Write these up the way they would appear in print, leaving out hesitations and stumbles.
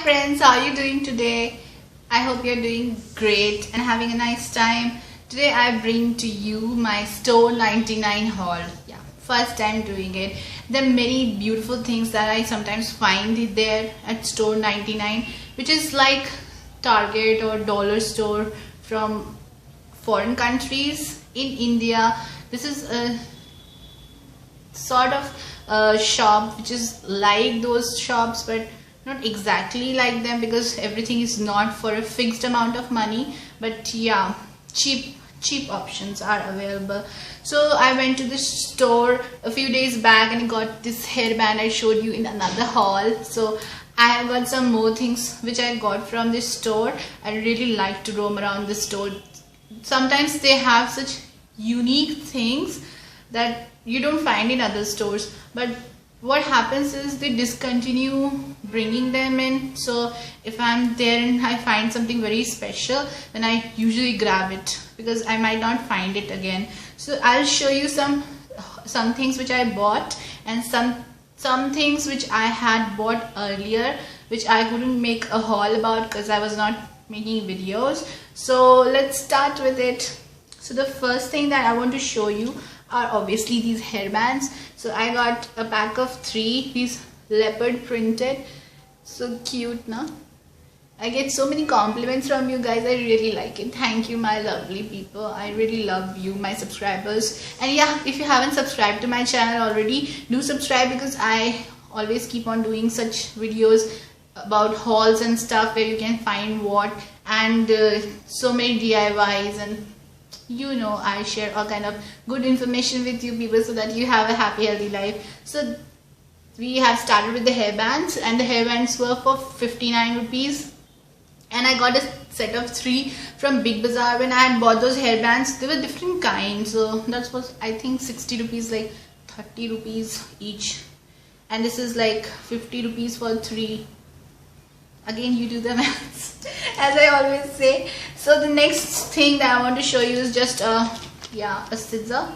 friends, how are you doing today? I hope you're doing great and having a nice time. Today I bring to you my Store 99 haul. Yeah, first time doing it. There are many beautiful things that I sometimes find there at Store 99, which is like Target or dollar store from foreign countries. In India, this is a sort of shop which is like those shops, but not exactly like them, because everything is not for a fixed amount of money, but yeah, cheap options are available. So I went to this store a few days back and got this hairband I showed you in another haul. So I have got some more things which I got from this store. I really like to roam around this store. Sometimes they have such unique things that you don't find in other stores, but what happens is they discontinue bringing them in. So if I'm there and I find something very special, then I usually grab it because I might not find it again. So I'll show you some things which I bought and some things which I had bought earlier which I couldn't make a haul about because I was not making videos. So let's start with it. So the first thing that I want to show you are obviously these hairbands. So I got a pack of 3, these leopard printed. So cute, na? I get so many compliments from you guys. I really like it. Thank you, my lovely people. I really love you, my subscribers. And yeah, if you haven't subscribed to my channel already, do subscribe, because I always keep on doing such videos about hauls and stuff where you can find what, and so many DIYs, and you know, I share all kind of good information with you people so that you have a happy, healthy life. So we have started with the hairbands, and the hairbands were for 59 rupees. And I got a set of 3 from Big Bazaar. When I had bought those hairbands, they were different kinds. So that was, I think, 60 rupees, like 30 rupees each. And this is like 50 rupees for 3. Again, you do the maths, as I always say. So the next thing that I want to show you is just a scissor.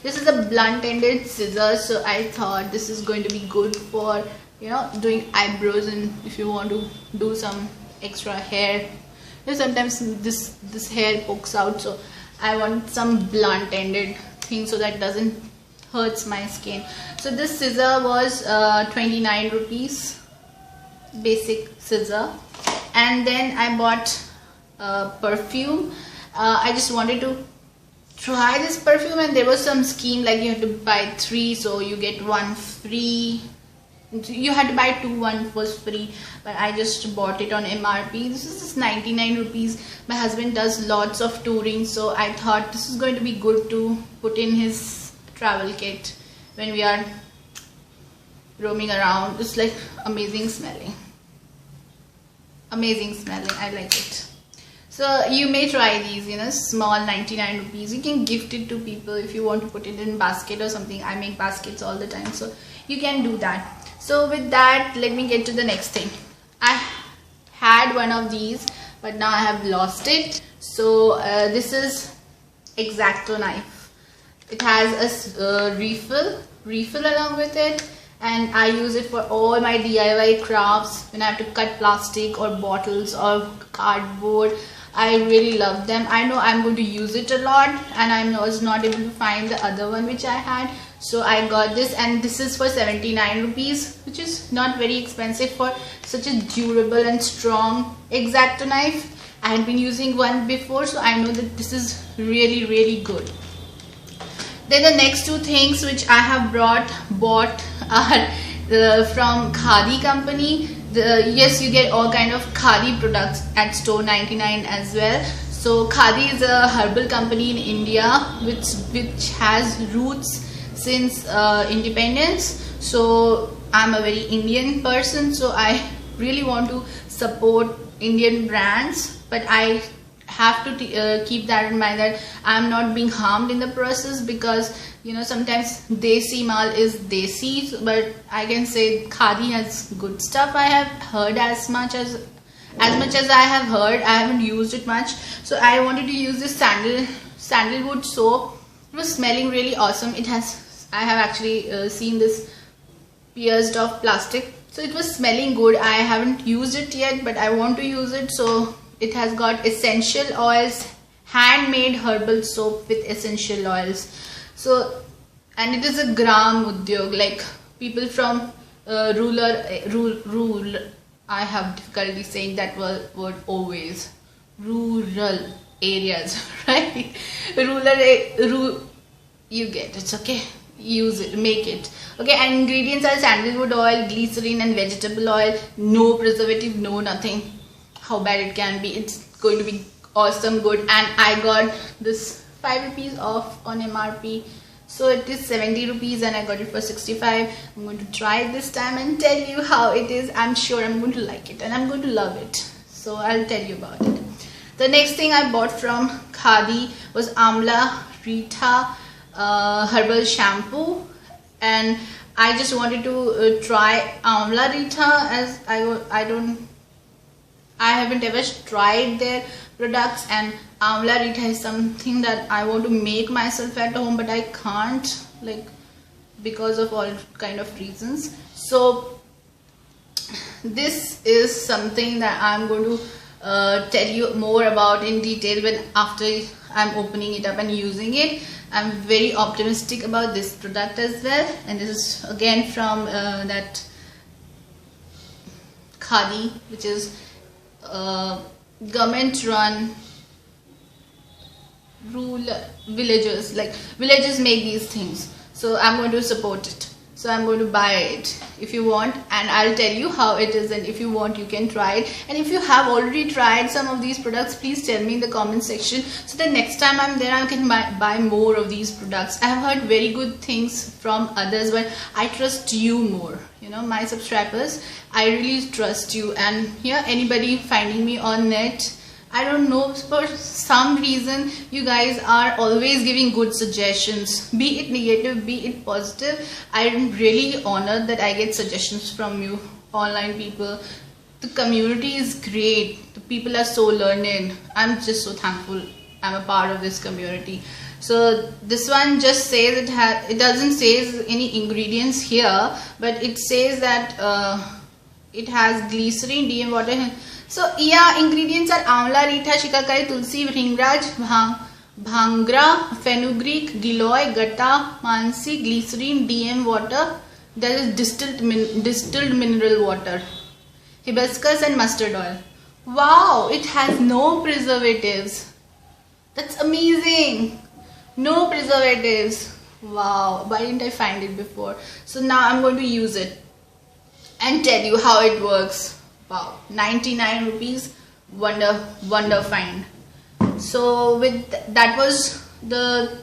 This is a blunt-ended scissor, so I thought this is going to be good for, you know, doing eyebrows, and if you want to do some extra hair. You know, sometimes this hair pokes out, so I want some blunt-ended thing so that doesn't hurts my skin. So this scissor was 29 rupees. Basic scissor. And then I bought perfume. I just wanted to try this perfume, and there was some scheme like you had to buy 3, so you get 1 free. You had to buy 2, 1 was free, but I just bought it on MRP. This is just 99 rupees. My husband does lots of touring, so I thought this is going to be good to put in his travel kit when we are roaming around. It's like amazing smelling. Amazing smelling. I like it. So you may try these, you know, small 99 rupees. You can gift it to people if you want to put it in basket or something. I make baskets all the time, so you can do that. So with that, let me get to the next thing. I had one of these, but now I have lost it. So this is X-Acto knife. It has a refill along with it, and I use it for all my DIY crafts when I have to cut plastic or bottles or cardboard. I really love them. I know I'm going to use it a lot, and I was not able to find the other one which I had, so I got this, and this is for 79 rupees, which is not very expensive for such a durable and strong X-Acto knife. I had been using one before, so I know that this is really good. Then the next 2 things which I have bought are from Khadi company. Yes, you get all kind of Khadi products at Store 99 as well. So Khadi is a herbal company in India which has roots since independence. So I'm a very Indian person, so I really want to support Indian brands, but I have to keep that in mind that I'm not being harmed in the process, because you know, sometimes desi mal is desi, but I can say Khadi has good stuff. I have heard as much as I have heard. I haven't used it much, so I wanted to use this sandalwood soap. It was smelling really awesome. I have actually seen this pierced off plastic So it was smelling good. I haven't used it yet, but I want to use it. So it has got essential oils, handmade herbal soap with essential oils. So, and it is a gram udyog, like people from rural, I have difficulty saying that word always. Rural areas, right? Rural, you get it, okay? Use it, make it. Okay, and ingredients are sandalwood oil, glycerin and vegetable oil. No preservative, no nothing. How bad it can be. It's going to be awesome good. And I got this 5 rupees off on MRP. So it is 70 rupees and I got it for 65. I'm going to try it this time and tell you how it is. I'm sure I'm going to like it and I'm going to love it. So I'll tell you about it. The next thing I bought from Khadi was Amla Rita herbal shampoo, and I just wanted to try Amla Rita, as I haven't ever tried their products, and Amla Rita is something that I want to make myself at home, but I can't, like, because of all kind of reasons. So this is something that I'm going to tell you more about in detail when after I'm opening it up and using it. I'm very optimistic about this product as well, and this is again from that Khadi, which is government run rural villages, like villages make these things. So I'm going to support it. So I'm going to buy it if you want, and I'll tell you how it is, and if you want you can try it. And if you have already tried some of these products, please tell me in the comment section, so that next time I'm there I can buy more of these products. I have heard very good things from others, but I trust you more, you know, my subscribers. I really trust you. And here, anybody finding me on net, I don't know, for some reason you guys are always giving good suggestions, be it negative, be it positive. I'm really honored that I get suggestions from you online people. The community is great. The people are so learned. I'm just so thankful I'm a part of this community. So this one just says it doesn't say any ingredients here, but it says that it has glycerin, DM water. So yeah, ingredients are Amla Rita, Shikakari, Tulsi, Bhringraj, Bhangra, Fenugreek, Giloy, Gata, Mansi, Glycerin, DM water, that is distilled mineral water, hibiscus and mustard oil. Wow, it has no preservatives. That's amazing. No preservatives. Wow, why didn't I find it before? So now I'm going to use it and tell you how it works. Wow, 99 rupees, wonder find. So with that was the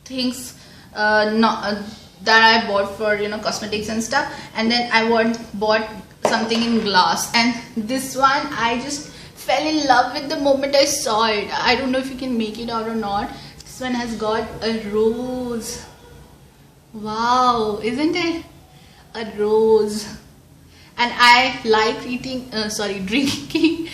things that I bought for, you know, cosmetics and stuff. And then I bought something in glass, and this one I just fell in love with the moment I saw it. I don't know if you can make it out or not. This one has got a rose. Wow, isn't it a rose? And I like drinking.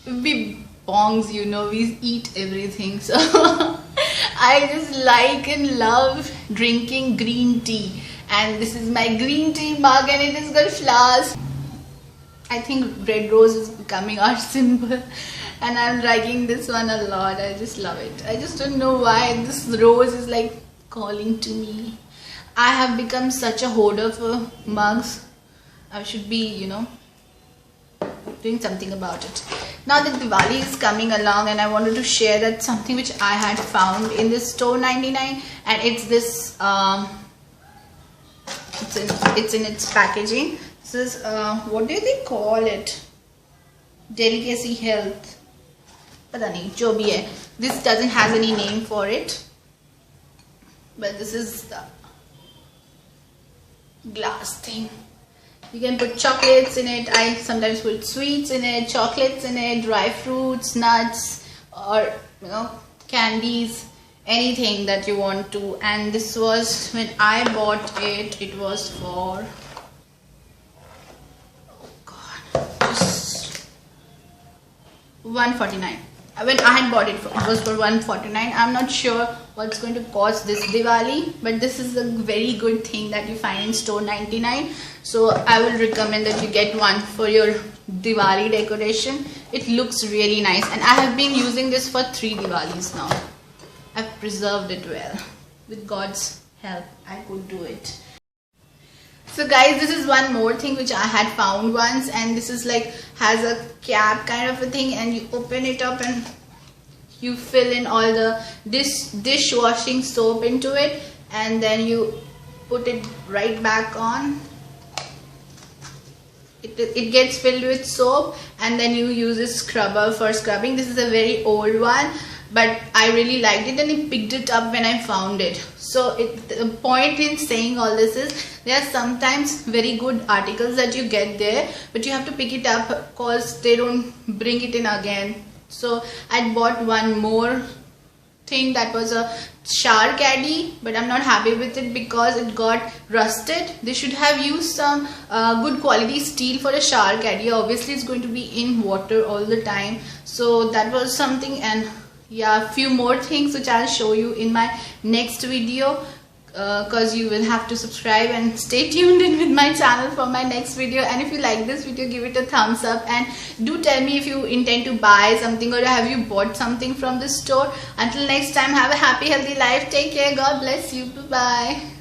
We bongs, you know, we eat everything. So I just like and love drinking green tea. And this is my green tea mug, and it has got flowers. I think red rose is becoming our symbol, and I'm liking this one a lot. I just love it. I just don't know why this rose is like calling to me. I have become such a hoarder for mugs. I should be, you know, doing something about it. Now that Diwali is coming along, and I wanted to share that something which I had found in this store 99, and it's this it's in its packaging. This is what do they call it? Delicacy Health. Pata nahi, jo bhi hai. This doesn't have any name for it, but this is the glass thing. You can put chocolates in it. I sometimes put sweets in it, chocolates in it, dry fruits, nuts, or, you know, candies, anything that you want to. And this was, when I bought it, it was for, oh god, just 149. When I had bought it, it was for 149. I'm not sure what's going to cost this Diwali, but this is a very good thing that you find in store 99. So I will recommend that you get one for your Diwali decoration. It looks really nice, and I have been using this for 3 Diwalis now. I've preserved it well. With God's help, I could do it. So guys, this is one more thing which I had found once, and this is like has a cap kind of a thing, and you open it up and you fill in all the dishwashing soap into it, and then you put it right back on. It gets filled with soap, and then you use a scrubber for scrubbing. This is a very old one, but I really liked it, and I picked it up when I found it. So the point in saying all this is there are sometimes very good articles that you get there, but you have to pick it up because they don't bring it in again. So I bought one more thing that was a shower caddy, but I'm not happy with it because it got rusted. They should have used some good quality steel for a shower caddy. Obviously it's going to be in water all the time, so that was something. And yeah, a few more things which I'll show you in my next video, because you will have to subscribe and stay tuned in with my channel for my next video. And if you like this video, give it a thumbs up, and do tell me if you intend to buy something or have you bought something from this store. Until next time, have a happy healthy life. Take care. God bless you. Bye bye.